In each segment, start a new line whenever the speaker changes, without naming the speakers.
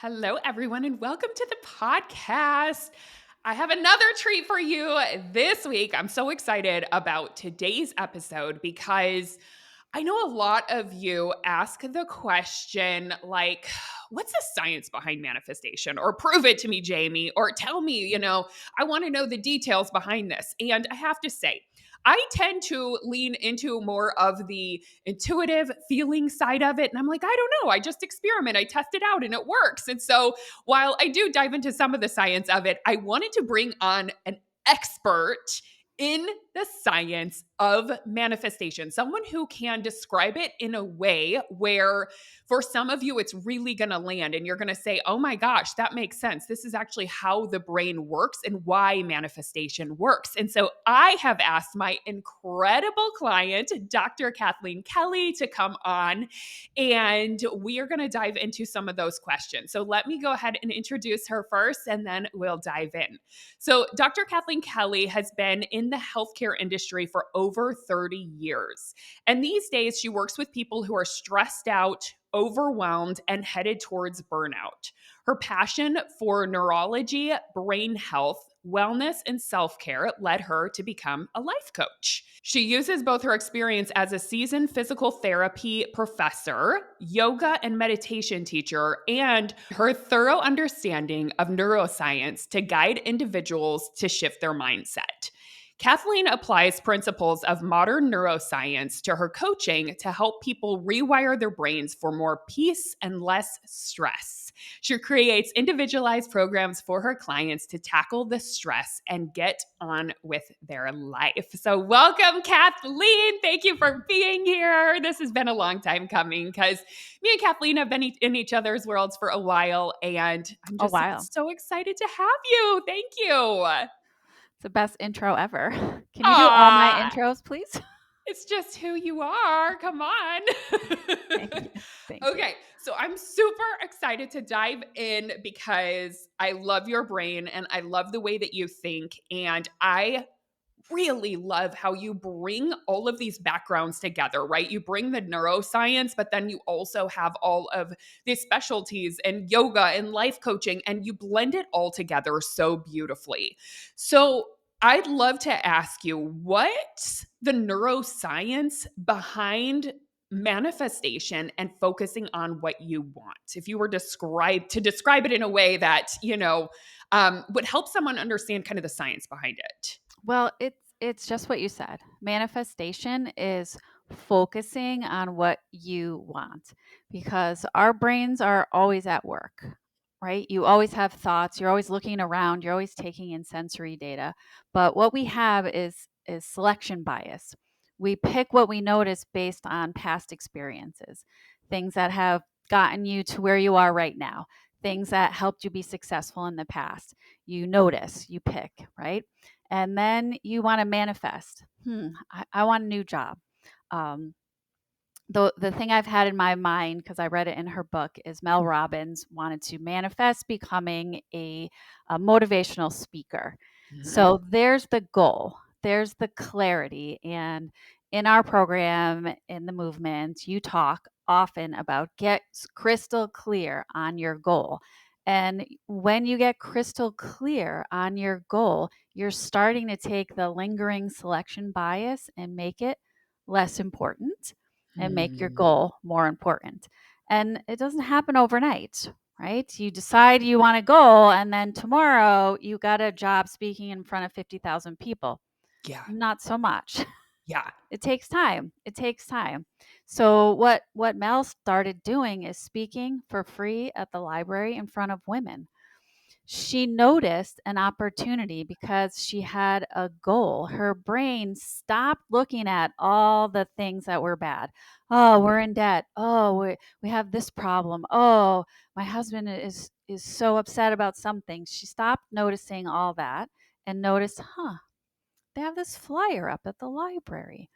Hello, everyone, and welcome to the podcast. I have another treat for you this week. I'm so excited about today's episode because I know a lot of you ask the question, like, what's the science behind manifestation? Or prove it to me, Jamie, or tell me, I want to know the details behind this. And I have to say, I tend to lean into more of the intuitive feeling side of it. And I'm like, I don't know. I just experiment, I test it out, and it works. And so while I do dive into some of the science of it, I wanted to bring on an expert in the science of manifestation, someone who can describe it in a way where for some of you, it's really going to land and you're going to say, oh my gosh, that makes sense. This is actually how the brain works and why manifestation works. And so I have asked my incredible client, Dr. Kathleen Kelley, to come on, and we are going to dive into some of those questions. So let me go ahead and introduce her first, and then we'll dive in. So, Dr. Kathleen Kelley has been in the healthcare industry for over 30 years. And these days, she works with people who are stressed out, overwhelmed, and headed towards burnout. Her passion for neurology, brain health, wellness, and self care led her to become a life coach. She uses both her experience as a seasoned physical therapy professor, yoga and meditation teacher, and her thorough understanding of neuroscience to guide individuals to shift their mindset. Kathleen applies principles of modern neuroscience to her coaching to help people rewire their brains for more peace and less stress. She creates individualized programs for her clients to tackle the stress and get on with their life. So, welcome, Kathleen. Thank you for being here. This has been a long time coming because me and Kathleen have been in each other's worlds for a while, and I'm
A
just
while.
so excited to have you. Thank you.
It's the best intro ever. Can you do all my
Aw,
intros, please?
it's just who you are. Come on.
Thank you. Thank you.
Okay, so I'm super excited to dive in because I love your brain and I love the way that you think. And I really love how you bring all of these backgrounds together, right? You bring the neuroscience, but then you also have all of these specialties and yoga and life coaching, and you blend it all together so beautifully. So, I'd love to ask you what's the neuroscience behind manifestation and focusing on what you want? If you were describe it in a way that, would help someone understand kind of the science behind it.
Well, it's just what you said. Manifestation is focusing on what you want because our brains are always at work, right? You always have thoughts, you're always looking around, you're always taking in sensory data. But what we have is selection bias. We pick what we notice based on past experiences, things that have gotten you to where you are right now, things that helped you be successful in the past. You notice, you pick, right? And then you want to manifest. I want a new job. Um, the thing I've had in my mind, because I read it in her book, is Mel Robbins wanted to manifest becoming a motivational speaker.
Mhm.
So there's the goal, there's the clarity. And in our program, in the movement, you talk often about get crystal clear on your goal. And when you get crystal clear on your goal, you're starting to take the lingering selection bias and make it less important and make your
Mm.
goal more important. And it doesn't happen overnight, right? You decide you want a goal, and then tomorrow you got a job speaking in front of 50,000 people.
Yeah.
Not so much.
Yeah.
It takes time. It takes time. So what Mel started doing is speaking for free at the library in front of women. She noticed an opportunity because she had a goal. Her brain stopped looking at all the things that were bad. Oh, we're in debt. Oh, we have this problem. Oh, my husband is so upset about something. She stopped noticing all that and noticed, they have this flyer up at the library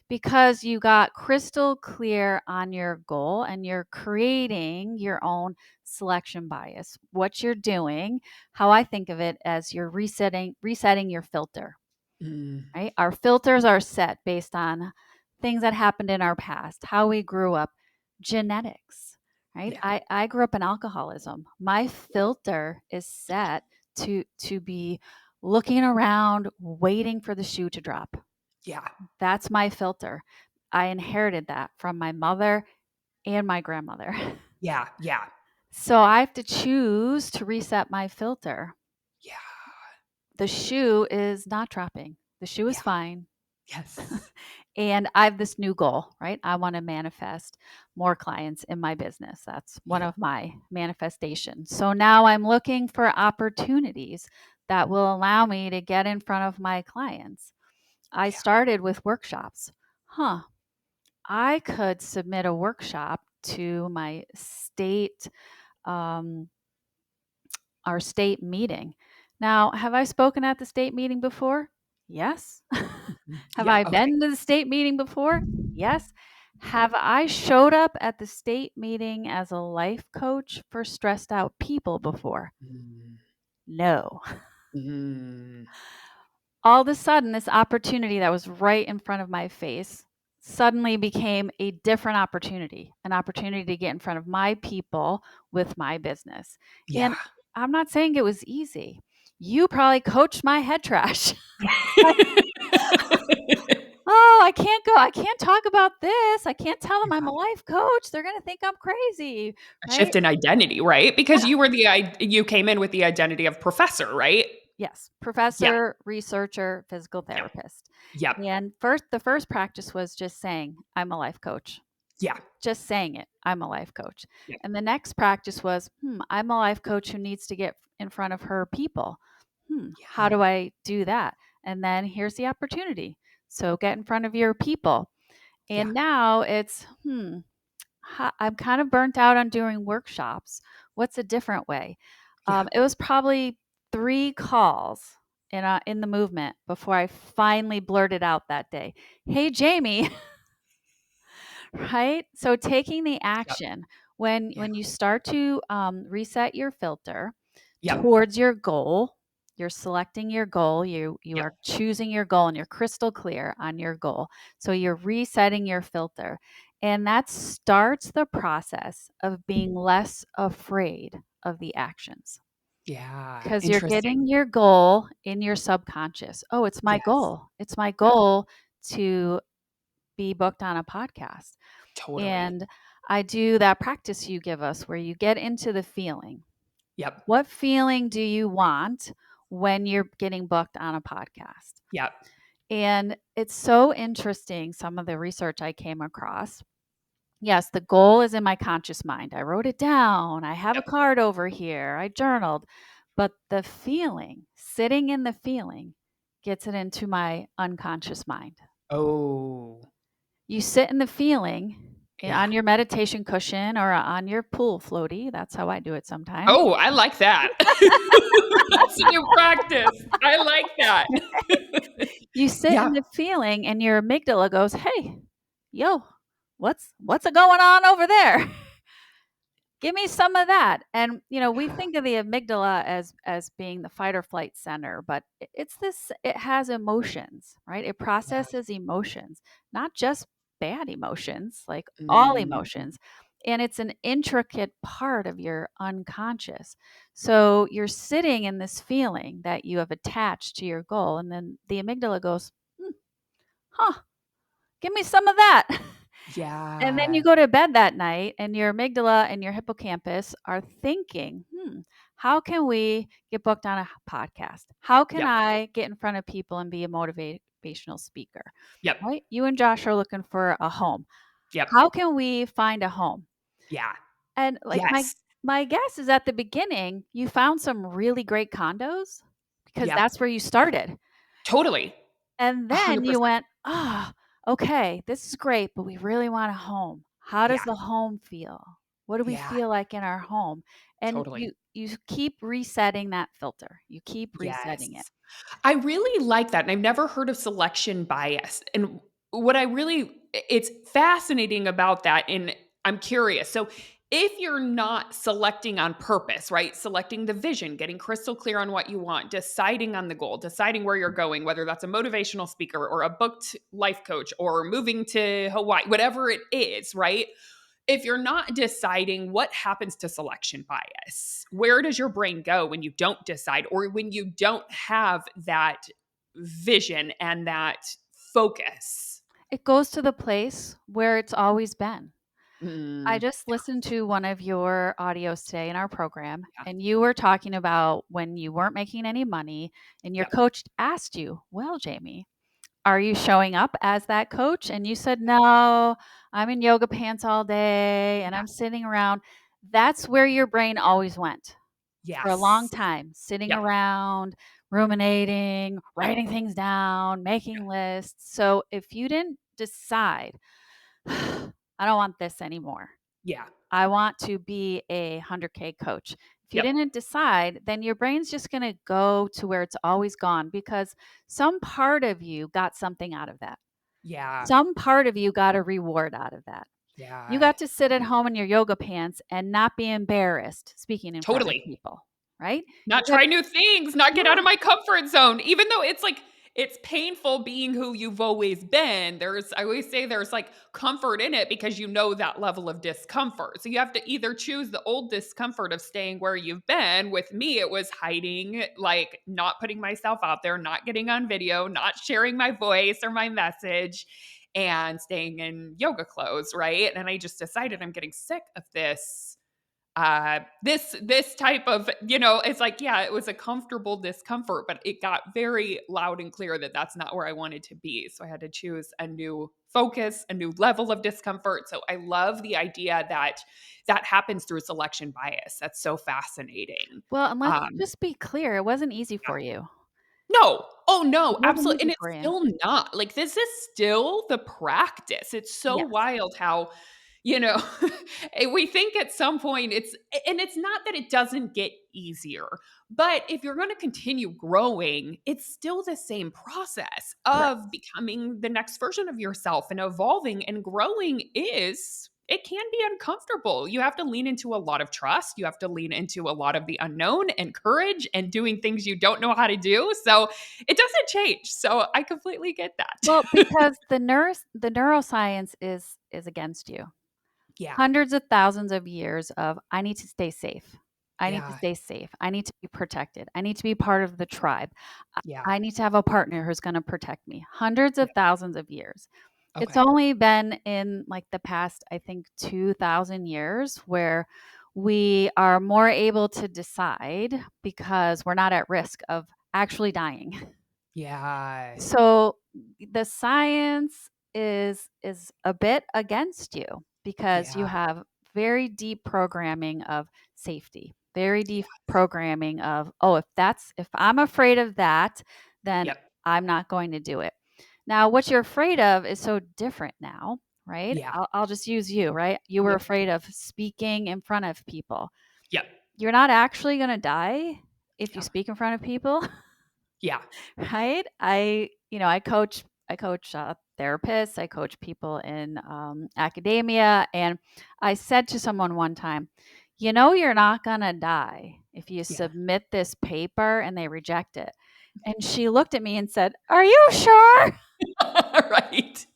because you got crystal clear on your goal and you're creating your own selection bias. What you're doing, how I think of it as you're resetting your filter,
Mm.
right? Our filters are set based on things that happened in our past, how we grew up, genetics, right?
Yeah.
I grew up in alcoholism. My filter is set to be looking around, waiting for the shoe to drop.
Yeah.
That's my filter. I inherited that from my mother and my grandmother.
Yeah. Yeah.
So I have to choose to reset my filter.
Yeah.
The shoe is not dropping. The shoe is
Yeah.
fine.
Yes.
And I have this new goal, right? I want to manifest more clients in my business. That's one
Yeah.
of my manifestations. So now I'm looking for opportunities that will allow me to get in front of my clients. I
Yeah.
started with workshops. Huh. I could submit a workshop to my state, um, our state meeting. Now, have I spoken at the state meeting before? Yes.
Mhm.
Have
Yeah.
I
Okay.
been to the state meeting before? Yes. Have I showed up at the state meeting as a life coach for stressed out people before?
Mm.
No.
Mm.
All of a sudden, this opportunity that was right in front of my face suddenly became a different opportunity, an opportunity to get in front of my people with my business.
Yeah.
And I'm not saying it was easy. You probably coached my head trash. Oh, I can't go. I can't talk about this. I can't tell them I'm
Yeah.
a life coach. They're going to think I'm crazy,
A
right?
shift in identity, right? Because
Yeah.
you came in with the identity of professor, right?
Yes.
Yep.
Professor, researcher, physical
Yep.
therapist.
Yep.
And the first practice was just saying, I'm a life coach.
Yeah.
Just saying it, I'm a life coach.
Yep.
And the next practice was, I'm a life coach who needs to get in front of her people. How
Yeah.
do I do that? And then here's the opportunity. So get in front of your people.
Yeah.
And now it's, I'm kind of burnt out on doing workshops. What's a different way?
Yeah.
It was probably 3 calls in the movement before I finally blurted out that day, "Hey, Jamie," right? So taking the
Yep.
action
Yeah.
when you start to reset your filter
Yep.
towards your goal, you're selecting your goal. You
Yep.
are choosing your goal, and you're crystal clear on your goal. So you're resetting your filter, and that starts the process of being less afraid of the actions
Yeah.
because you're
Interesting.
getting your goal in your subconscious. Oh, it's my
Yes.
goal. It's my
Yep.
goal to be booked on a podcast.
Totally.
And I do that practice you give us where you get into the feeling.
Yep.
What feeling do you want when you're getting booked on a podcast?
Yep.
And it's so interesting, some of the research I came across. Yes, the goal is in my conscious mind. I wrote it down. I have a
Yep.
card over here. I journaled. But the feeling, sitting in the feeling, gets it into my unconscious mind.
Oh.
You sit in the feeling
Yeah.
on your meditation cushion or on your pool floaty. That's how I do it sometimes.
Oh, I like that. That's a new practice. I like that.
You sit
Yeah.
in the feeling and your amygdala goes, "Hey, yo, what's a going on over there? Give me some of that." And we
Yeah.
think of the amygdala as being the fight or flight center, but it has emotions, right? It
Yeah.
processes emotions, not just bad emotions, like all
Mm.
emotions. And it's an intricate part of your unconscious. So you're sitting in this feeling that you have attached to your goal, and then the amygdala goes, huh, give me some of that. And then you
Yeah.
go to bed that night, and your amygdala and your hippocampus are thinking, how can we get booked on a podcast? How can
Yep.
I get in front of people and be a motivational speaker?
Yep.
Right? You and Josh are looking for a home.
Yep.
How can we find a home?
Yeah.
And like
Yes.
my guess is at the beginning, you found some really great condos because
Yep.
that's where you started.
Totally.
And then you
100%.
went, okay, this is great, but we really want a home. How does
Yeah.
the home feel? What do we
Yeah.
feel like in our home?" And
Totally.
you keep resetting that filter. You keep resetting it.
Yes. I really like that, and I've never heard of selection bias, and what I really it's fascinating about that, and I'm curious. So, if you're not selecting on purpose, right? Selecting the vision, getting crystal clear on what you want, deciding on the goal, deciding where you're going, whether that's a motivational speaker or a booked life coach or moving to Hawaii, whatever it is, right? if you're not deciding, what happens to selection bias? Where does your brain go when you don't decide or when you don't have that vision and that focus?
It goes to the place where it's always been. I
Mm,
just listened to one of your audios today in our program,
yeah,
and you were talking about when you weren't making any money, and your
yep,
coach asked you, "Well, Jamie, are you showing up as that coach?" And you said, "No, I'm in yoga pants all day and
yeah,
I'm sitting around." That's where your brain always went for a long
yes,
time, sitting
yep,
around, ruminating,
yep,
writing things down, making lists. So if you didn't decide, I don't want this anymore.
yeah,
I want to be a 100K coach. If you
yep,
didn't decide, then your brain's just going to go to where it's always gone because some part of you got something out of that.
yeah,
Some part of you got a reward out of that. You
yeah,
got to sit at home in your yoga pants and not be embarrassed speaking in front of
totally.
people, right?
Not
You got
try new things, not get out of
yeah,
my comfort zone, even though it's like it's painful being who you've always been. I always say there's like comfort in it because you know that level of discomfort. So you have to either choose the old discomfort of staying where you've been. With me, it was hiding, like not putting myself out there, not getting on video, not sharing my voice or my message, and staying in yoga clothes, right? And I just decided I'm getting sick of this type of, it's like, yeah, it was a comfortable discomfort, but it got very loud and clear that that's not where I wanted to be. So I had to choose a new focus, a new level of discomfort. So I love the idea that that happens through selection bias. That's so fascinating.
well, and let's
um
just be clear, it wasn't easy for you.
no. Oh,
It
no,
wasn't
absolutely,
easy
and it's
for you.
still not. Like, this is still the practice. It's so
Yes.
wild how, you know, we think at some point and it's not that it doesn't get easier, but if you're gonna continue growing, it's still the same process of
Correct.
becoming the next version of yourself, and evolving and growing it can be uncomfortable. You have to lean into a lot of trust. You have to lean into a lot of the unknown and courage and doing things you don't know how to do. So it doesn't change. So I completely get that.
Well, because the neuroscience is against you.
Yeah.
Hundreds of thousands of years of, "I need to stay safe. I need to
Yeah.
stay safe. I need to be protected. I need to be part of the tribe.
Yeah.
I need to have a partner who's gonna protect me." Hundreds of
Yeah.
thousands of years. It's
Okay.
only been in, like, the past, I think, 2,000 years where we are more able to decide because we're not at risk of actually dying.
Yeah.
So the science is a bit against you because you
Yeah.
have very deep programming of safety, very
Yeah.
deep programming of, oh, if I'm afraid of that, then
Yep.
I'm not going to do it. Now, what you're afraid of is so different now, right?
Yeah.
I'll just use you, right? You were
Yep.
afraid of speaking in front of people.
Yep.
You're not actually going to die if you
Yeah.
speak in front of people.
Yeah.
Right? I coach therapists, I coach people in academia, and I said to someone one time, you're not gonna die if you
Yeah.
submit this paper and they reject it. And she looked at me and said, "Are you sure?"
Right.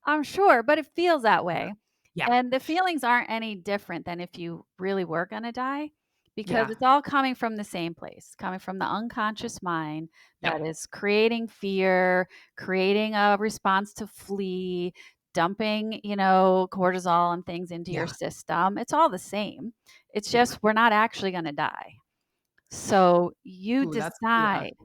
I'm sure, but it feels that
Yeah.
way.
Yeah.
And the feelings aren't any different than if you really were going to die because
Yeah.
it's all coming from the same place, coming from the unconscious mind that
Yep.
is creating fear, creating a response to flee, dumping, cortisol and things into your
Yeah.
system. It's all the same. It's
Yeah.
just we're not actually going to die. So you
Ooh, yeah.
decide.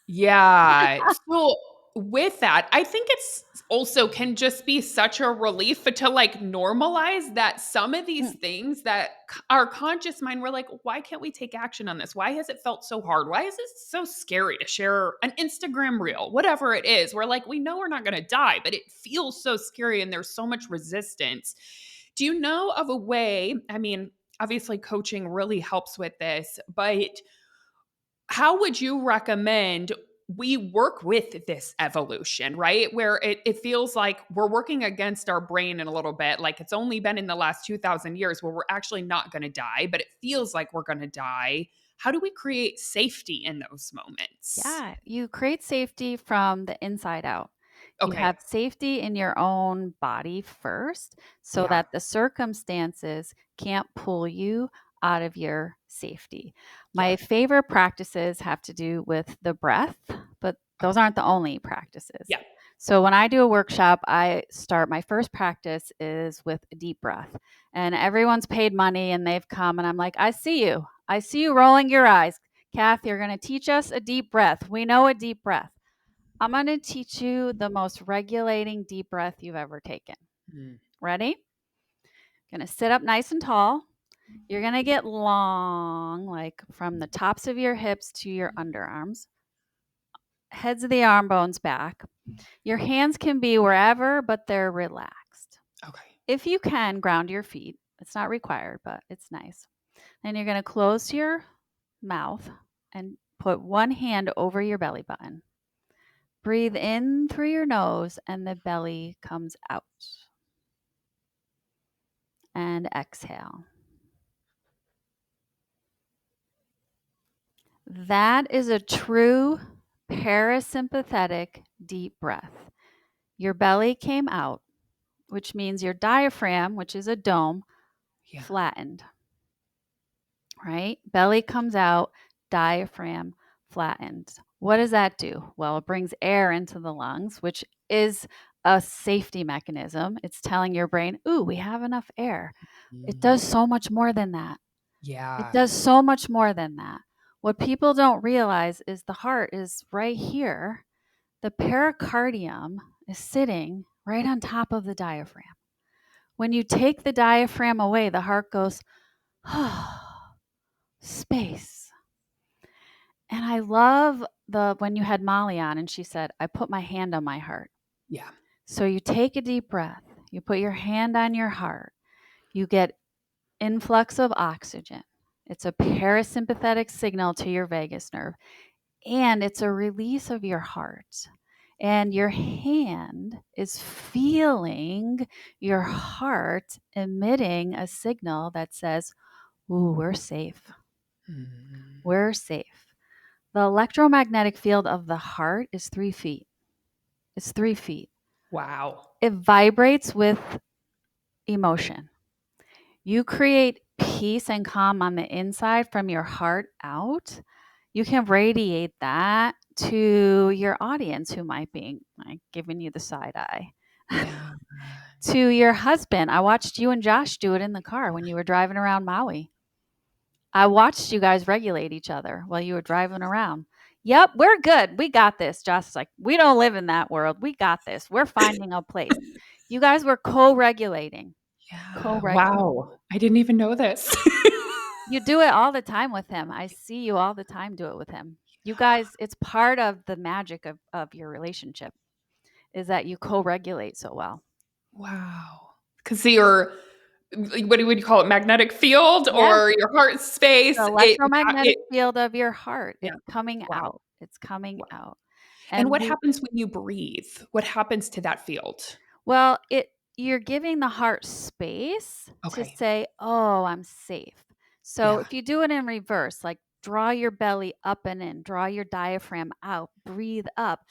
Yeah. So with that, I think it's also can just be such a relief to like normalize that some of these
Mm,
things that our conscious mind, we're like, why can't we take action on this? Why has it felt so hard? Why is it so scary to share an Instagram reel? Whatever it is, we're like, we know we're not going to die, but it feels so scary and there's so much resistance. Do you know of a way? I mean, obviously, coaching really helps with this, but how would you recommend we work with this evolution, right? Where it feels like we're working against our brain in a little bit, like it's only been in the last 2,000 years where we're actually not going to die, but it feels like we're going to die. How do we create safety in those moments?
yeah, you create safety from the inside out. You
Okay.
have safety in your own body first so
Yeah.
that the circumstances can't pull you out of your safety.
Yeah.
My favorite practices have to do with the breath, but those
Okay.
aren't the only practices.
Yeah.
So when I do a workshop, my first practice is with a deep breath. And everyone's paid money and they've come and I'm like, I see you. I see you rolling your eyes. Kath, you're going to teach us a deep breath. We know a deep breath. I'm going to teach you the most regulating deep breath you've ever taken.
Mm.
Ready? Going to sit up nice and tall. You're going to get long, like from the tops of your hips to your underarms, heads of the arm bones back. Your hands can be wherever, but they're relaxed.
Okay.
If you can, ground your feet. It's not required, but it's nice. Then you're going to close your mouth and put one hand over your belly button. Breathe in through your nose and the belly comes out. And exhale. That is a true parasympathetic deep breath. Your belly came out, which means your diaphragm, which is a dome,
Yeah.
flattened, right? Belly comes out, diaphragm flattened. What does that do? Well, it brings air into the lungs, which is a safety mechanism. It's telling your brain, ooh, we have enough air. It
Mm.
does so much more than that. It
Yeah.
does so much more than that. What people don't realize is the heart is right here. The pericardium is sitting right on top of the diaphragm. When you take the diaphragm away, the heart goes, oh, space. And I love when you had Molly on and she said, I put my hand on my heart.
Yeah.
So you take a deep breath, you put your hand on your heart, you get influx of oxygen. It's a parasympathetic signal to your vagus nerve, and it's a release of your heart. And your hand is feeling your heart emitting a signal that says, ooh, we're safe.
Mm.
We're safe. The electromagnetic field of the heart is 3 feet. It's 3 feet.
Wow.
It vibrates with emotion. You create peace and calm on the inside from your heart out. You can radiate that to your audience who might be like giving you the side eye.
Yeah.
To your husband. I watched you and Josh do it in the car when you were driving around Maui. I watched you guys regulate each other while you were driving around. Yep, we're good. We got this. Josh is like, we don't live in that world. We got this. We're finding a place. You guys were co-regulating.
Yeah.
Co-regulating.
Wow. I didn't even know this.
You do it all the time with him. I see you all the time do it with him. You guys, it's part of the magic of your relationship is that you co-regulate so well.
Wow. Because your what would you call it? Magnetic field
Yeah.
or your heart
The
space?
electromagnetic
It
field of your heart.
yeah.
It's coming
Wow.
out. It's coming
Wow.
out.
And
And
what
we
happens when you breathe? What happens to that field?
well, it you're giving the heart space to
Okay.
say, "Oh, I'm safe." So
Yeah.
if you do it in reverse, like draw your belly up and in, draw your diaphragm out, breathe up,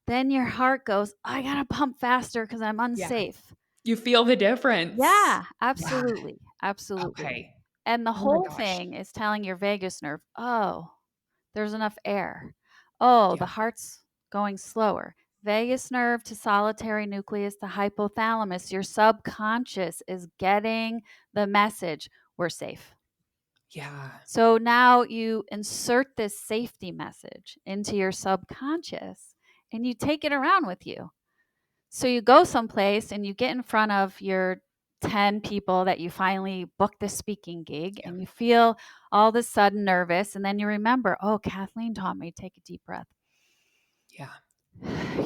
then your heart goes, I gotta pump faster because I'm
Yeah.
unsafe.
You feel the difference.
Yeah,
Yeah.
absolutely. Absolutely.
Okay.
And the
Oh my
whole
gosh.
thing is telling your vagus nerve, oh, there's enough air. Oh,
Yeah.
the heart's going slower. Vagus nerve to solitary nucleus to hypothalamus. Your subconscious is getting the message we're safe.
Yeah.
So now you insert this safety message into your subconscious and you take it around with you. So you go someplace and you get in front of your 10 people that you finally booked the speaking gig
Yeah.
and you feel all of a sudden nervous. And then you remember, oh, Kathleen taught me to take a deep breath.
Yeah.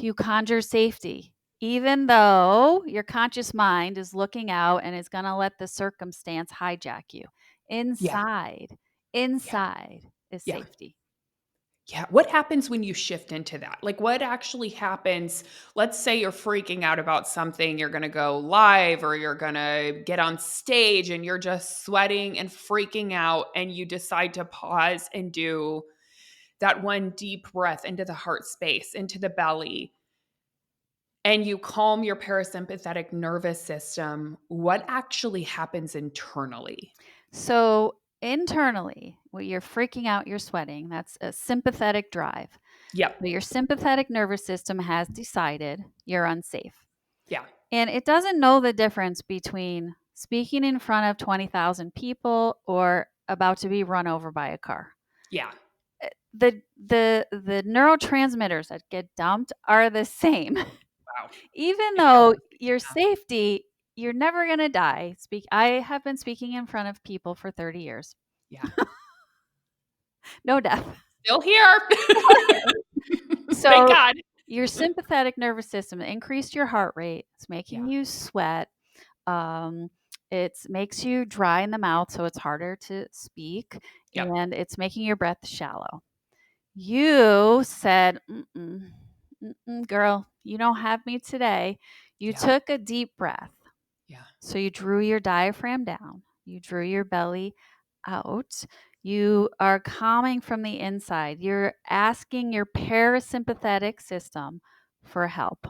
You conjure safety, even though your conscious mind is looking out and is going to let the circumstance hijack you.
Yeah.
Inside,
Yeah.
inside is
Yeah.
safety.
Yeah. What happens when you shift into that? Like, what actually happens? Let's say you're freaking out about something, you're going to go live or you're going to get on stage and you're just sweating and freaking out, and you decide to pause and do that one deep breath into the heart space, into the belly. and you calm your parasympathetic nervous system, what actually happens internally?
So internally, when you're freaking out, you're sweating, that's a sympathetic drive.
Yep.
So your sympathetic nervous system has decided you're unsafe.
Yeah.
And it doesn't know the difference between speaking in front of 20,000 people or about to be run over by a car.
Yeah.
The neurotransmitters that get dumped are the same.
Wow.
Even
If you're
though your safety, you're never going to die. I have been speaking in front of people for 30 years.
yeah.
No death.
Still here. Thank
So
God.
your sympathetic nervous system increased your heart rate. It's
Yeah.
making you sweat. Um, it makes you dry in the mouth, so it's harder to speak,
Yep.
and it's making your breath shallow. You said, mm-mm, mm-mm, girl, you don't have me today. You
Yeah.
took a deep breath.
Yeah.
So you drew your diaphragm down. You drew your belly out. You are calming from the inside. You're asking your parasympathetic system for help.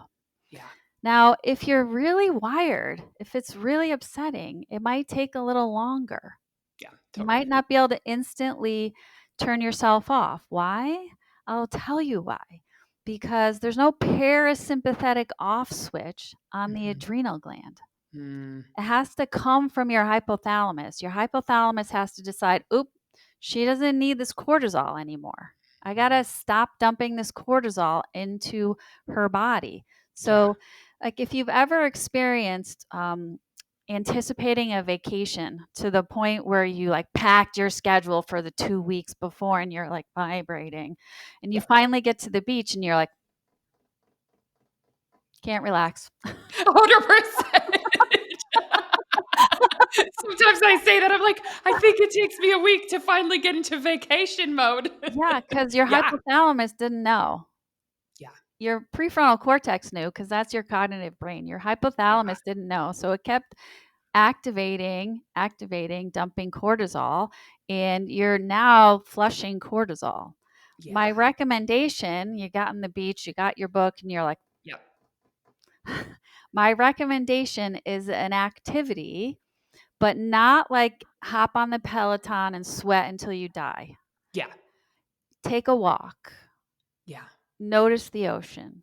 Yeah.
Now, if you're really wired, if it's really upsetting, it might take a little longer.
Yeah.
You might
Totally.
not be able to instantly turn yourself off. Why? I'll tell you why. Because there's no parasympathetic off switch on the
Mhm.
adrenal gland.
Mm.
It has to come from your hypothalamus. Your hypothalamus has to decide, oop, she doesn't need this cortisol anymore. I got to stop dumping this cortisol into her body.
Yeah.
So, like, if you've ever experienced anticipating a vacation to the point where you like packed your schedule for the 2 weeks before and you're like vibrating, and you
Yeah.
finally get to the beach and you're like, can't relax.
100%. Sometimes I say that, I'm like, "I think it takes me a week to finally get into vacation mode."
Yeah, because your
Yeah.
hypothalamus didn't know.
Yeah.
Your prefrontal cortex knew because that's your cognitive brain. Your
Uh-huh.
hypothalamus didn't know. So it kept activating, dumping cortisol, and you're now flushing cortisol.
Yeah.
My recommendation, you got on the beach, you got your book, and you're like,
Yep.
my recommendation is an activity, but not like hop on the Peloton and sweat until you die.
Yeah.
Take a walk.
Yeah.
Notice the ocean.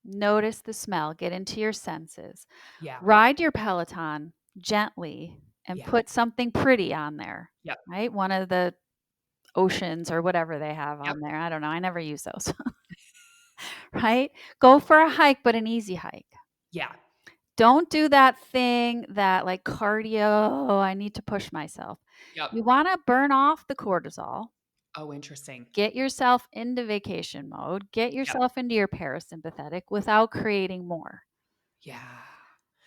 Notice the smell. Get into your senses.
Yeah.
Ride your Peloton gently and
Yeah.
put something pretty on there,
Yep.
right? One of the oceans or whatever they have
Yep.
on there. I don't know. I never use those, right? Go for a hike, but an easy hike.
Yeah.
Don't do that thing that like cardio, I need to push myself.
Yep.
You want to burn off the cortisol.
Oh, interesting.
Get yourself into vacation mode. Get
Yep.
yourself into your parasympathetic without creating more.
Yeah.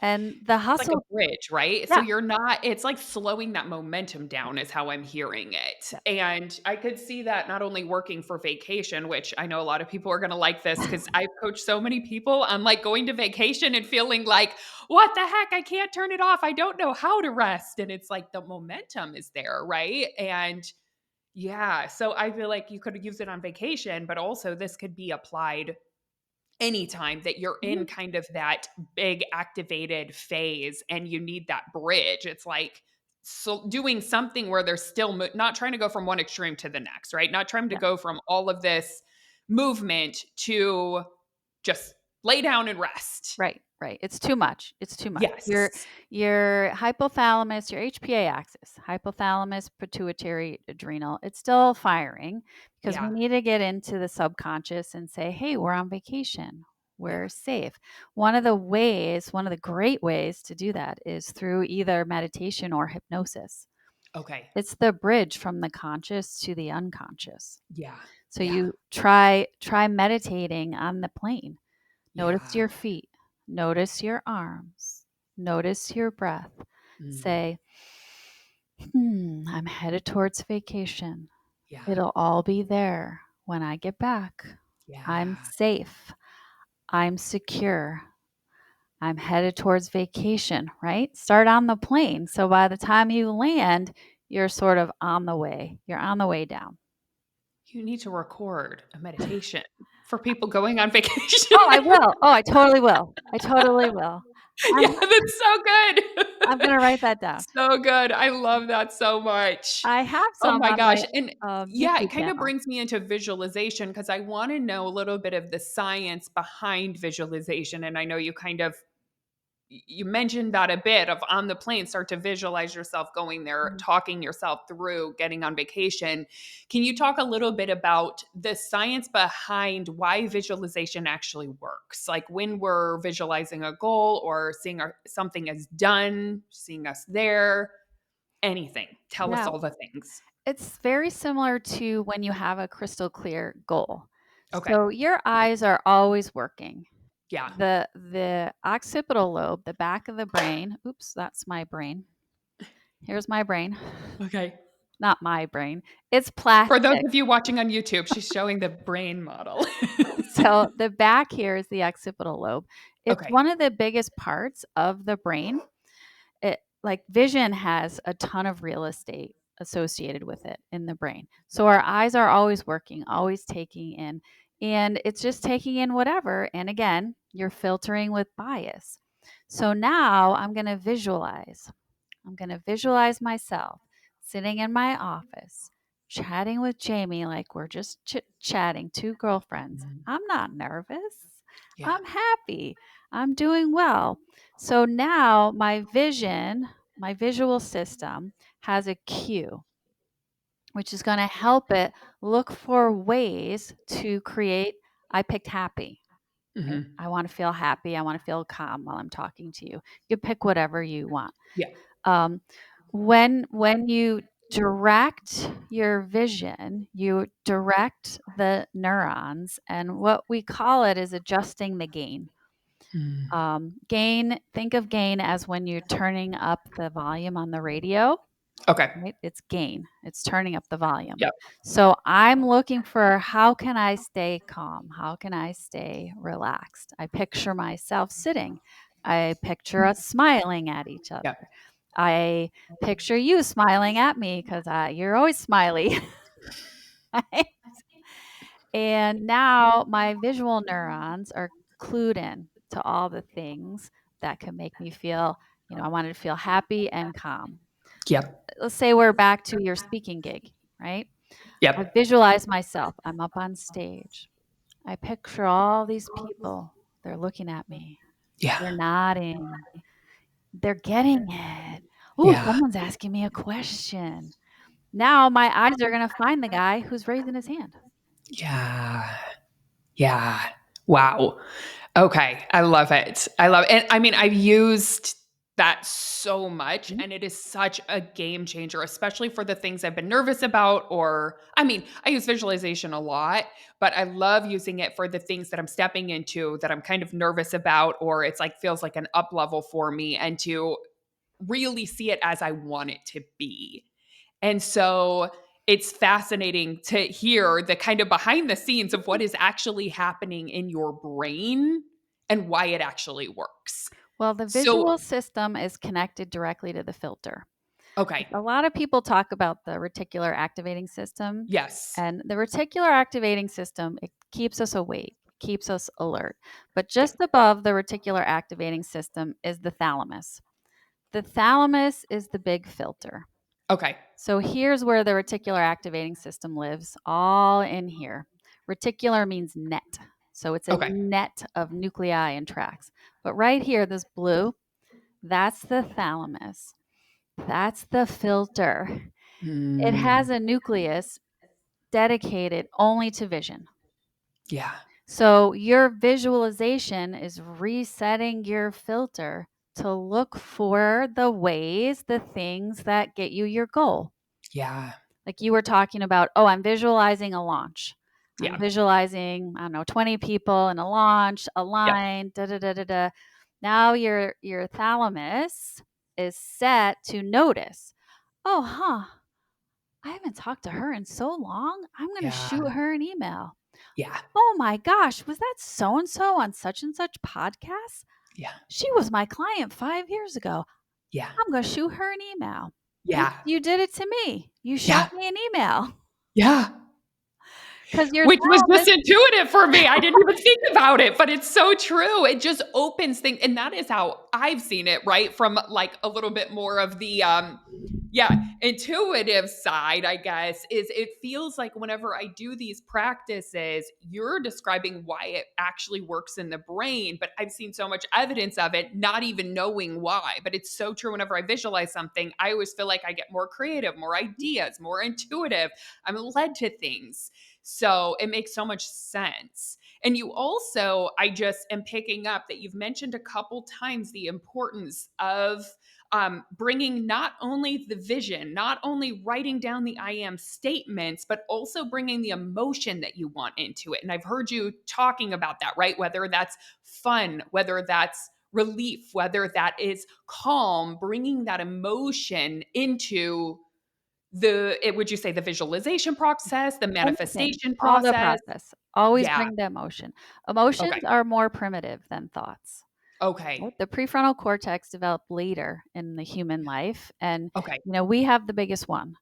And the
It's like a
hustle,
bridge, right? So
yeah,
you're not it's like slowing that momentum down is how I'm hearing it.
yeah.
And I could see that not only working for vacation, which I know a lot of people are gonna like this because I've coached so many people on like going to vacation and feeling like, what the heck? I can't turn it off. I don't know how to rest. And it's like the momentum is there, right? And yeah, so I feel like you could use it on vacation, but also this could be applied anytime that you're in
Mhm.
kind of that big activated phase and you need that bridge. It's like so doing something where they're still not trying to go from one extreme to the next, right? Not trying to
Yeah.
go from all of this movement to just lay down and rest.
Right, right. It's too much. It's too much.
Yes.
Your hypothalamus, your HPA axis, hypothalamus, pituitary, adrenal, it's still firing because we
Yeah.
need to get into the subconscious and say, "Hey, we're on vacation.
Yeah.
We're safe." One of the great ways to do that is through either meditation or hypnosis.
Okay.
It's the bridge from the conscious to the unconscious.
Yeah.
So
Yeah.
you try meditating on the plane. Notice
Yeah.
your feet. Notice your arms. Notice your breath.
Mm.
Say, I'm headed towards vacation.
Yeah.
It'll all be there when I get back. I'm
Yeah.
safe. I'm secure. I'm headed towards vacation, right? Start on the plane. So by the time you land, you're sort of on the way. You're on the way down.
You need to record a meditation for people going on vacation.
Oh, I will. Oh, I totally will. I totally will.
Yeah,
I'm
that's so good.
I'm gonna write that down.
So good. I love that so much.
I have
Oh
some
my
on
gosh.
my,
And yeah, it
YouTube
kind of
channel.
brings me into visualization because I want to know a little bit of the science behind visualization. And I know you kind of you mentioned that a bit of on the plane, start to visualize yourself going there,
Mhm.
talking yourself through getting on vacation. Can you talk a little bit about the science behind why visualization actually works? Like when we're visualizing a goal or seeing something as done, seeing us there, anything. Tell us
Yeah.
all the things.
It's very similar to when you have a crystal clear goal.
Okay.
So your eyes are always working.
Yeah.
The occipital lobe, the back of the brain. Oops, that's my brain. Here's my brain.
Okay.
Not my brain. It's
For those
plastic.
of you watching on YouTube, she's showing the brain model.
So the back here is the occipital lobe. It's
Okay.
one of the biggest parts of the brain. It like vision has a ton of real estate associated with it in the brain. So our eyes are always working, always taking in, and it's just taking in whatever. And again, you're filtering with bias. So now I'm going to visualize myself sitting in my office, chatting with Jamie like we're just chit chatting, two girlfriends.
Mhm.
I'm not nervous.
Yeah.
I'm happy. I'm doing well. So now my visual system has a cue, which is going to help it look for ways to create. I picked happy. Right?
Mhm.
I want to feel happy. I want to feel calm while I'm talking to you. You pick whatever you want.
Yeah.
Um, when you direct your vision, you direct the neurons, and what we call it is adjusting the gain.
Mm.
Gain, think of gain as when you're turning up the volume on the radio,
Okay.
right? It's gain. It's turning up the volume.
Yep.
So I'm looking for how can I stay calm? How can I stay relaxed? I picture myself sitting. I picture us smiling at each other.
Yep.
I picture you smiling at me because you're always smiley. Right? And now my visual neurons are clued in to all the things that can make me feel, I wanted to feel happy and calm.
Yep.
Let's say we're back to your speaking gig, right? I
Yep.
visualize myself. I'm up on stage. I picture all these people. They're looking at me.
Yeah.
They're nodding. They're getting it. Oh,
Yeah.
someone's asking me a question. Now my eyes are going to find the guy who's raising his hand.
Yeah. Yeah. Wow. Okay. I love it. I love it. And I mean, I've used that so much
Mhm.
and it is such a game changer, especially for the things I've been nervous about. Or, I mean, I use visualization a lot, but I love using it for the things that I'm stepping into that I'm kind of nervous about, or it's like feels like an up level for me, and to really see it as I want it to be. And so it's fascinating to hear the kind of behind the scenes of what is actually happening in your brain and why it actually works.
Well, the
So,
visual system is connected directly to the filter.
okay.
A lot of people talk about the reticular activating system,
Yes.
and the reticular activating system, it keeps us awake, keeps us alert. But
Yeah.
just above the reticular activating system is the thalamus. The thalamus is the big filter.
Okay.
So here's where the reticular activating system lives, all in here. Reticular means net. So it's a
Okay.
net of nuclei and tracks. But right here, this blue, that's the thalamus. That's the filter. It
Mm,
has a nucleus dedicated only to vision.
yeah.
So your visualization is resetting your filter to look for the ways, the things that get you your goal.
Yeah.
Like you were talking about, oh, I'm visualizing a launch. I'm
Yeah.
visualizing, I don't know, 20 people in a launch, a
Yep.
line, da da da da da. Now your thalamus is set to notice. Oh, huh. I haven't talked to her in so long. I'm going to
Yeah.
shoot her an email.
Yeah.
Oh my gosh, was that so and such and such podcast?
Yeah.
She was my client 5 years ago.
Yeah.
I'm going to shoot her an email.
Yeah.
You did it to me. You
Yeah.
shot me an email.
Yeah.
'Cause your
Which was
thalamus
just intuitive for me. I didn't even think about it, but it's so true. It just opens things, and that is how I've seen it, right? From, like, a little bit more of the, yeah, intuitive side, I guess, is it feels like whenever I do these practices, you're describing why it actually works in the brain, but I've seen so much evidence of it, not even knowing why. But it's so true. Whenever I visualize something, I always feel like I get more creative, more ideas, more intuitive. I'm led to things. So it makes so much sense. And you also, I just am picking up that you've mentioned a couple times the importance of bringing not only the vision, not only writing down the I am statements, but also bringing the emotion that you want into it. And I've heard you talking about that, right? Whether that's fun, whether that's relief, whether that is calm, bringing that emotion into would you say the visualization process, the
anything,
manifestation
all the
process?
process. Always
Yeah.
bring the emotion. Emotions
Okay.
are more primitive than thoughts.
Okay.
Right? The prefrontal cortex developed later in the human life, and,
Okay.
we have the biggest one.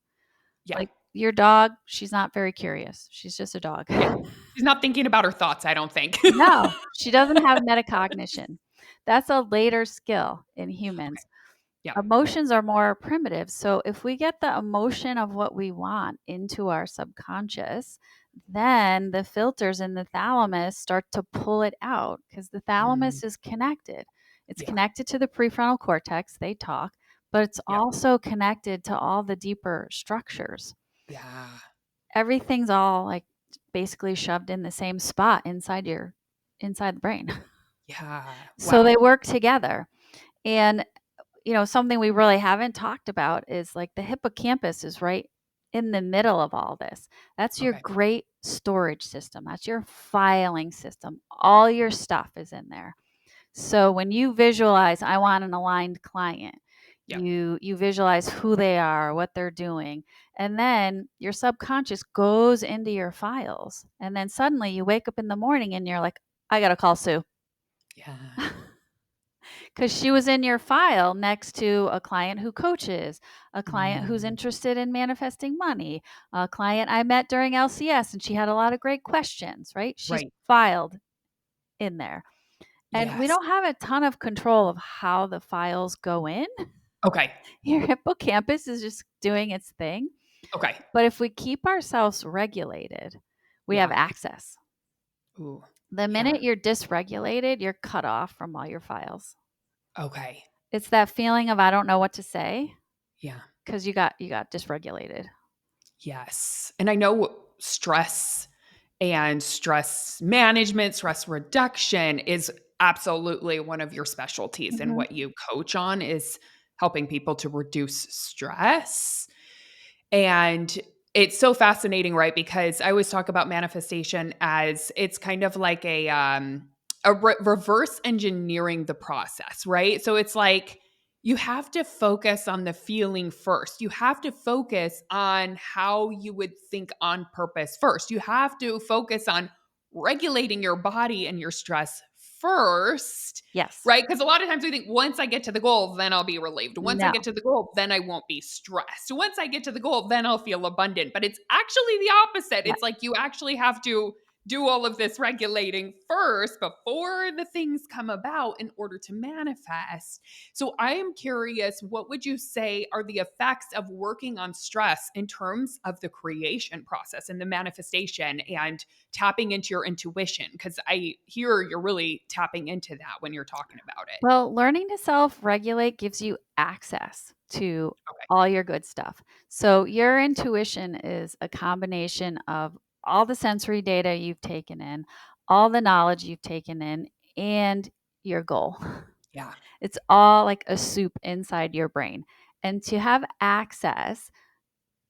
Yeah.
Like, your dog, she's not very curious. She's just a dog.
Yeah. She's not thinking about her thoughts, I don't think.
No, she doesn't have metacognition. That's a later skill in
Okay.
humans.
Yeah.
Emotions are more primitive. So if we get the emotion of what we want into our subconscious, then the filters in the thalamus start to pull it out because the
Mm.
thalamus is connected. It's
Yeah.
connected to the prefrontal cortex, they talk, but it's
Yeah.
also connected to all the deeper structures.
Yeah.
Everything's all like basically shoved in the same spot inside the brain.
Yeah.
So they
Wow.
work together. And something we really haven't talked about is like the hippocampus is right in the middle of all this. That's your
Okay.
great storage system. That's your filing system. All your stuff is in there. So when you visualize, I want an aligned client,
Yeah.
you visualize who they are, what they're doing, and then your subconscious goes into your files. And then suddenly you wake up in the morning and you're like, I got to call Sue.
Yeah.
Because she was in your file next to a client who coaches, a client who's
Mm.
interested in manifesting money, a client I met during LCS and she had a lot of great questions, right? She's
Right.
filed in there. And we
Yes.
don't have a ton of control of how the files go in.
Okay.
Your hippocampus is just doing its thing.
Okay.
But if we keep ourselves regulated, we have
Yeah.
access.
Ooh.
The
Yeah.
minute you're dysregulated, you're cut off from all your files.
Okay.
It's that feeling of I don't know what to say
Yeah.
because you got dysregulated.
Yes. And I know stress and stress management, stress reduction is absolutely one of your specialties, and
Mhm.
what you coach on is helping people to reduce stress. And it's so fascinating, right? Because I always talk about manifestation as it's kind of like a reverse engineering the process, right? So it's like you have to focus on the feeling first. You have to focus on how you would think on purpose first. You have to focus on regulating your body and your stress first,
Yes.
right? Because a lot of times we think once I get to the goal, then I'll be relieved. Once I
No.
get to the goal, then I won't be stressed. Once I get to the goal, then I'll feel abundant. But it's actually the opposite.
Yeah.
It's like you actually have to do all of this regulating first before the things come about in order to manifest. So I am curious, what would you say are the effects of working on stress in terms of the creation process and the manifestation and tapping into your intuition? Because I hear you're really tapping into that when you're talking about it.
Well, learning to self-regulate gives you access to
Okay.
all your good stuff. So your intuition is a combination of all the sensory data you've taken in, all the knowledge you've taken in, and your goal.
Yeah.
It's all like a soup inside your brain. And to have access,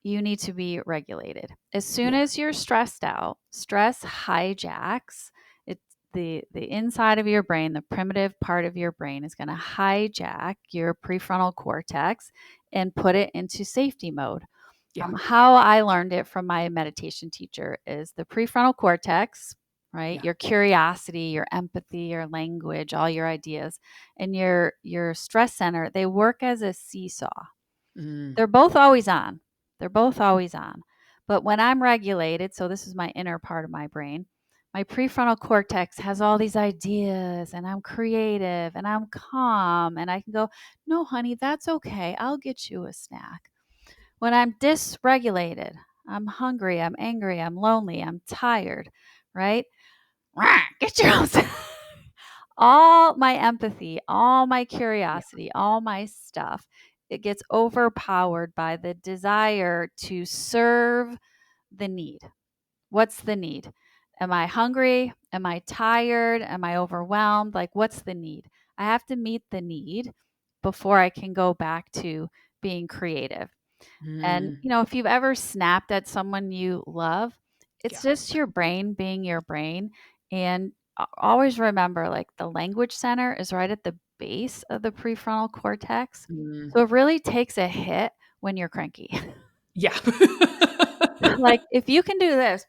you need to be regulated. As soon
Yeah.
as you're stressed out, stress hijacks it's the inside of your brain, the primitive part of your brain is going to hijack your prefrontal cortex and put it into safety mode.
Yeah.
How I learned it from my meditation teacher is the prefrontal cortex, right?
Yeah.
Your curiosity, your empathy, your language, all your ideas, and your stress center, they work as a seesaw.
Mm.
They're both always on. They're both always on. But when I'm regulated, so this is my inner part of my brain, my prefrontal cortex has all these ideas and I'm creative and I'm calm and I can go, no, honey, that's okay. I'll get you a snack. When I'm dysregulated, I'm hungry, I'm angry, I'm lonely, I'm tired, right? Get your own all my empathy, all my
Yeah.
curiosity, all my stuff, it gets overpowered by the desire to serve the need. What's the need? Am I hungry? Am I tired? Am I overwhelmed? Like, what's the need? I have to meet the need before I can go back to being creative. And,
Mm,
if you've ever snapped at someone you love, it's
yeah.
just your brain being your brain. And always remember, like, the language center is right at the base of the prefrontal cortex.
Mm,
So it really takes a hit when you're cranky.
yeah.
Like, if you can do this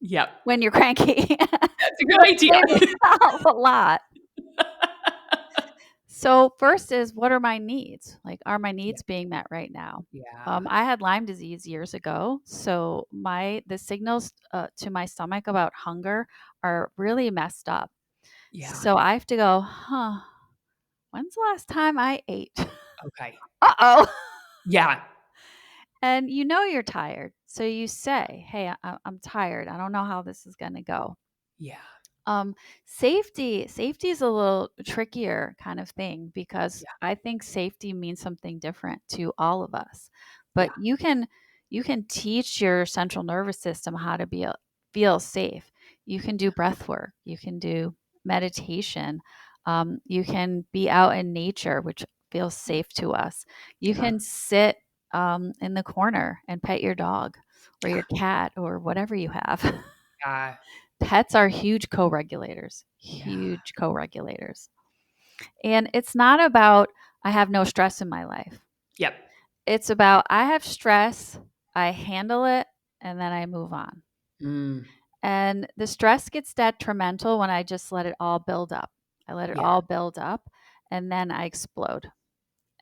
Yep.
when you're cranky,
That's a good
you'll
idea.
save yourself a lot. So first is, what are my needs? Like, are my
Yeah.
needs being met right now?
Yeah.
I had Lyme disease years ago, so the signals to my stomach about hunger are really messed up.
Yeah.
So I have to go, huh? When's the last time I ate?
Okay.
Uh-oh.
Yeah.
And you're tired, so you say, "Hey, I'm tired. I don't know how this is going to go."
Yeah.
Um, safety is a little trickier kind of thing because
Yeah.
I think safety means something different to all of us. But
Yeah.
you can teach your central nervous system how to feel safe. You can do breath work. You can do meditation. You can be out in nature, which feels safe to us. You
Yeah.
can sit in the corner and pet your dog or
Yeah.
your cat or whatever you have.
Yeah.
Pets are huge co-regulators,
Yeah.
huge co-regulators. And it's not about I have no stress in my life.
Yep.
It's about I have stress, I handle it, and then I move on.
Mm,
And the stress gets detrimental when I just let it all build up. I let it
yeah.
all build up and then I explode.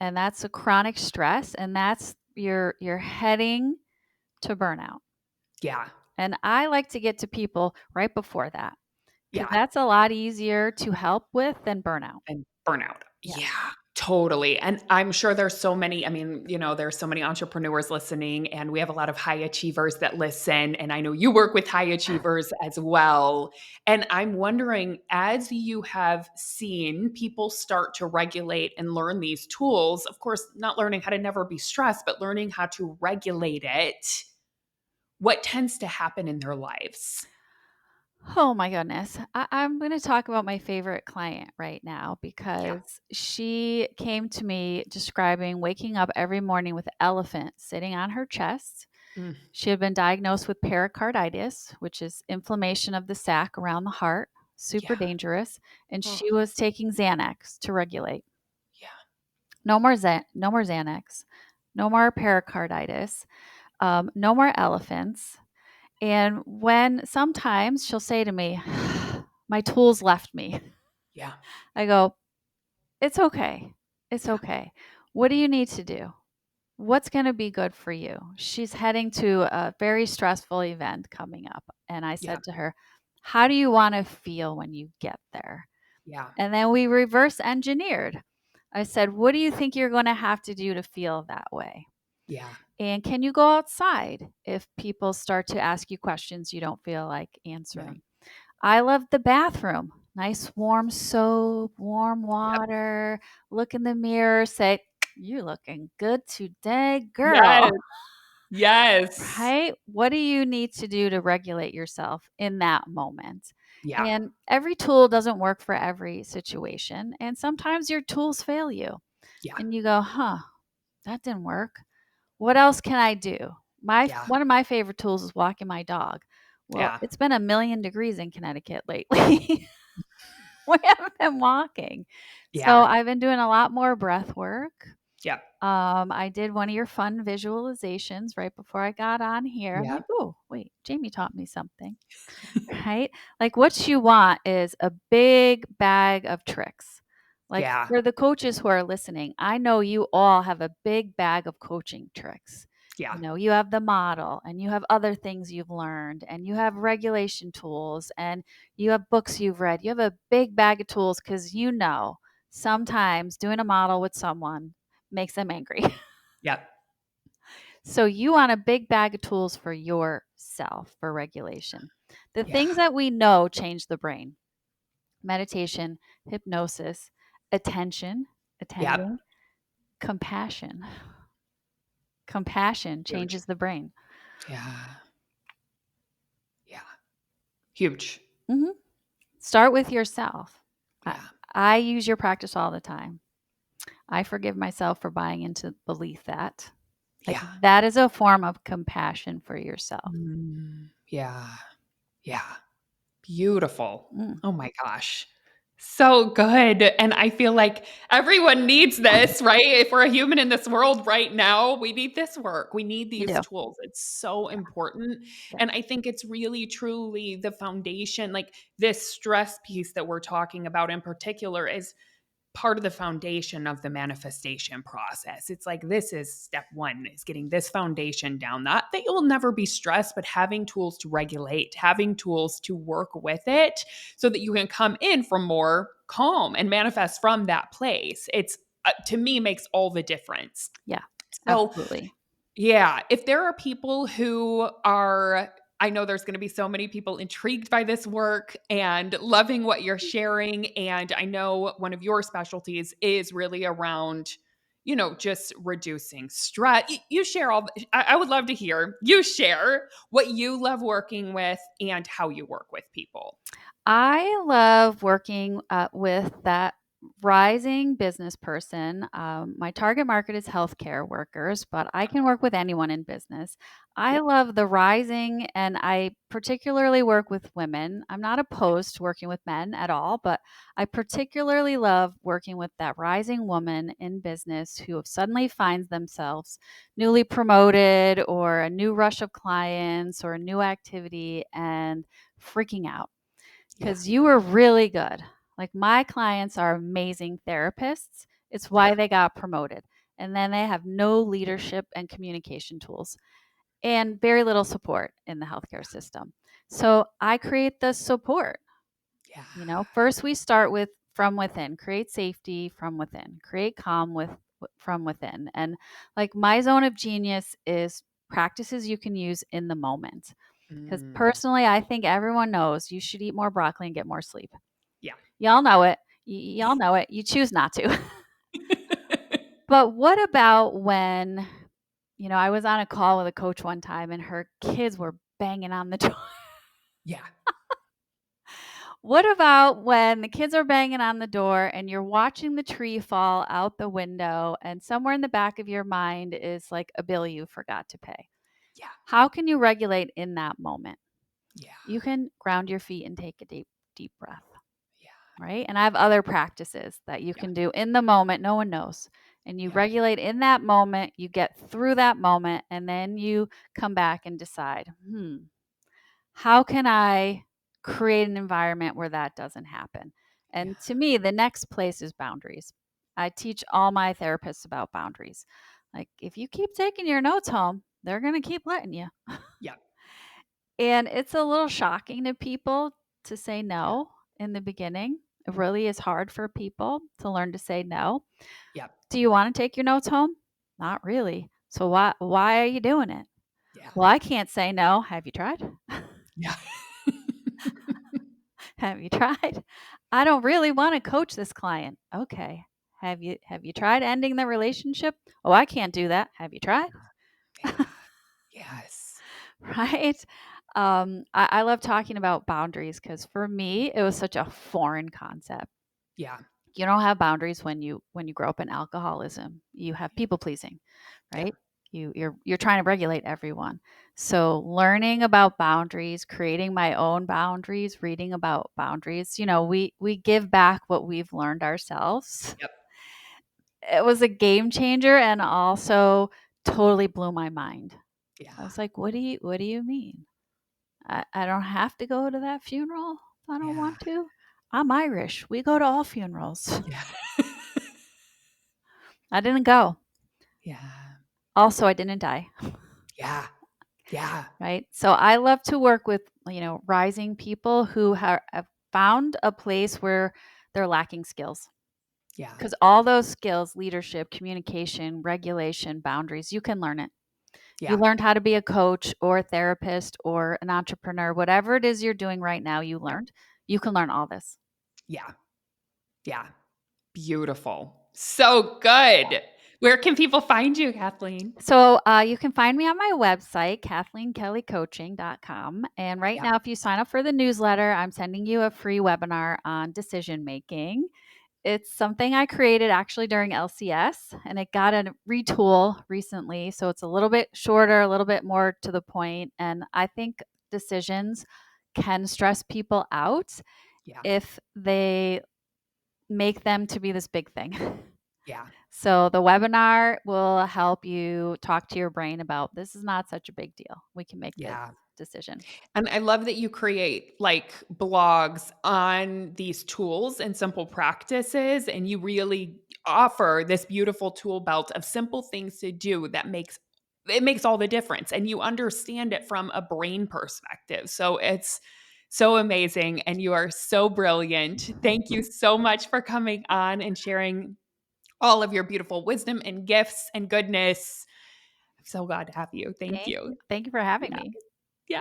And that's a chronic stress and that's you're heading to burnout.
Yeah.
And I like to get to people right before that because
Yeah.
that's a lot easier to help with than burnout.
And burnout. Yeah,
Yes.
totally. And I'm sure there's so many, I mean, there's so many entrepreneurs listening, and we have a lot of high achievers that listen. And I know you work with high achievers as well. And I'm wondering, as you have seen people start to regulate and learn these tools, of course, not learning how to never be stressed, but learning how to regulate it, what tends to happen in their lives?
Oh my goodness. I'm going to talk about my favorite client right now
Yeah.
because she came to me describing waking up every morning with an elephant sitting on her chest.
Mm,
She had been diagnosed with pericarditis, which is inflammation of the sac around the heart, super
yeah.
dangerous. And
Oh,
she was taking Xanax to regulate.
yeah.
No more Xanax, no more pericarditis, no more elephants. And when sometimes she'll say to me, my tools left me,
Yeah.
I go, it's okay. It's
Yeah.
okay. What do you need to do? What's going to be good for you? She's heading to a very stressful event coming up. And I
Yeah.
said to her, how do you want to feel when you get there?
Yeah.
And then we reverse engineered. I said, what do you think you're going to have to do to feel that way?
Yeah.
And can you go outside if people start to ask you questions you don't feel like
Yeah.
answering? I love the bathroom. Nice warm soap, warm
Yep.
water. Look in the mirror, say, you're looking good today,
Yes.
girl.
Yes.
Right? What do you need to do to regulate yourself in that moment?
Yeah.
And every tool doesn't work for every situation. And sometimes your tools fail you.
Yeah.
And you go, huh, that didn't work. What else can I do? My
Yeah.
one of my favorite tools is walking my dog. Well,
Yeah.
it's been a million degrees in Connecticut lately. We haven't been walking. So
Yeah.
I've been doing a lot more breath work.
Yep.
I did one of your fun visualizations right before I got on here. I'm like,
Yep.
oh, wait, Jamie taught me something, right? Like, what you want is a big bag of tricks. Like,
Yeah.
for the coaches who are listening, I know you all have a big bag of coaching tricks.
Yeah.
You have the model, and you have other things you've learned, and you have regulation tools, and you have books you've read. You have a big bag of tools because sometimes doing a model with someone makes them angry.
Yep.
So you want a big bag of tools for yourself for regulation. The
Yeah.
things that we know change the brain: meditation, hypnosis, attention,
Yep.
attending, compassion. Compassion
Huge.
changes the brain.
Yeah. Yeah. Huge.
hmm Start with yourself. I,
Yeah.
I use your practice all the time. I forgive myself for buying into belief that, like,
Yeah.
that is a form of compassion for yourself.
Yeah. Yeah. Beautiful.
Mm,
Oh my gosh. So good. And I feel like everyone needs this, right? If we're a human in this world right now, we need this work. We need
you
these
do.
tools. It's so
Yeah.
important.
Yeah.
And I think it's really, truly the foundation. Like this stress piece that we're talking about in particular is part of the foundation of the manifestation process. It's like this is step one, is getting this foundation down. Not that you'll never be stressed, but having tools to regulate, having tools to work with it so that you can come in from more calm and manifest from that place. It's to me makes all the difference.
Yeah.
So
Absolutely.
yeah, if there are people who are, I know there's going to be so many people intrigued by this work and loving what you're sharing. And I know one of your specialties is really around, just reducing stress. You share I would love to hear you share what you love working with and how you work with people.
I love working with that rising business person. My target market is healthcare workers, but I can work with anyone in business. I
Yep.
love the rising, and I particularly work with women. I'm not opposed to working with men at all, but I particularly love working with that rising woman in business who suddenly finds themselves newly promoted or a new rush of clients or a new activity and freaking out
Yeah.
because you were really good. Like, my clients are amazing therapists. It's
Yeah.
why they got promoted. And then they have no leadership and communication tools and very little support in the healthcare system. So I create the support.
Yeah.
First we start with from within, create safety from within, create calm from within. And like, my zone of genius is practices you can use in the moment. Because
Mm.
personally, I think everyone knows you should eat more broccoli and get more sleep.
Yeah.
Y'all know it. Y'all know it. You choose not to. But what about when, I was on a call with a coach one time and her kids were banging on the door.
Yeah.
What about when the kids are banging on the door and you're watching the tree fall out the window and somewhere in the back of your mind is like a bill you forgot to pay?
Yeah.
How can you regulate in that moment?
Yeah.
You can ground your feet and take a deep, deep breath.
Yeah.
Right? And I have other practices that you
Yeah.
can do in the moment, no one knows. And you
Yep.
regulate in that moment, you get through that moment, and then you come back and decide, how can I create an environment where that doesn't happen?
Yeah.
And to me, the next place is boundaries. I teach all my therapists about boundaries. Like, if you keep taking your notes home, they're going to keep letting you.
Yep.
And it's a little shocking to people to say
Yeah.
no in the beginning. It really is hard for people to learn to say no.
Yep.
Do you want to take your notes home? Not really. So why are you doing it?
Yeah.
Well, I can't say no. Have you tried?
Yeah.
Have you tried? I don't really want to coach this client. Okay. Have you tried ending the relationship? Oh, I can't do that. Have you tried?
Yeah. Yes.
Right? I love talking about boundaries because for me, it was such a foreign concept.
Yeah.
You don't have boundaries when you grow up in alcoholism. You have people pleasing,
Yeah.
right? You're trying to regulate everyone. So learning about boundaries, creating my own boundaries, reading about boundaries, we give back what we've learned ourselves.
Yep.
It was a game changer and also totally blew my mind.
Yeah.
I was like, what do you mean? I don't have to go to that funeral if I don't
Yeah.
want to. I'm Irish. We go to all funerals.
Yeah.
I didn't go.
Yeah.
Also, I didn't die.
Yeah. Yeah.
right? So I love to work with, rising people who have found a place where they're lacking skills.
Yeah.
Because all those skills, leadership, communication, regulation, boundaries, you can learn it. You
Yeah.
learned how to be a coach or a therapist or an entrepreneur, whatever it is you're doing right now, you
Yeah.
learned. You can learn all this.
Yeah. Yeah. Beautiful. So good. Where can people find you, Kathleen?
So you can find me on my website, KathleenKelleyCoaching.com. And right
Yeah.
now, if you sign up for the newsletter, I'm sending you a free webinar on decision making. It's something I created actually during LCS, and it got a retool recently. So it's a little bit shorter, a little bit more to the point. And I think decisions can stress people out
Yeah.
if they make them to be this big thing.
Yeah.
So the webinar will help you talk to your brain about this is not such a big deal. We can make this
Yeah.
decision.
And I love that you create like blogs on these tools and simple practices, and you really offer this beautiful tool belt of simple things to do that makes all the difference. And you understand it from a brain perspective. So it's so amazing. And you are so brilliant. Thank you so much for coming on and sharing all of your beautiful wisdom and gifts and goodness. I'm so glad to have you. Thank
Thank
you.
you. Thank you for having
Yeah.
me.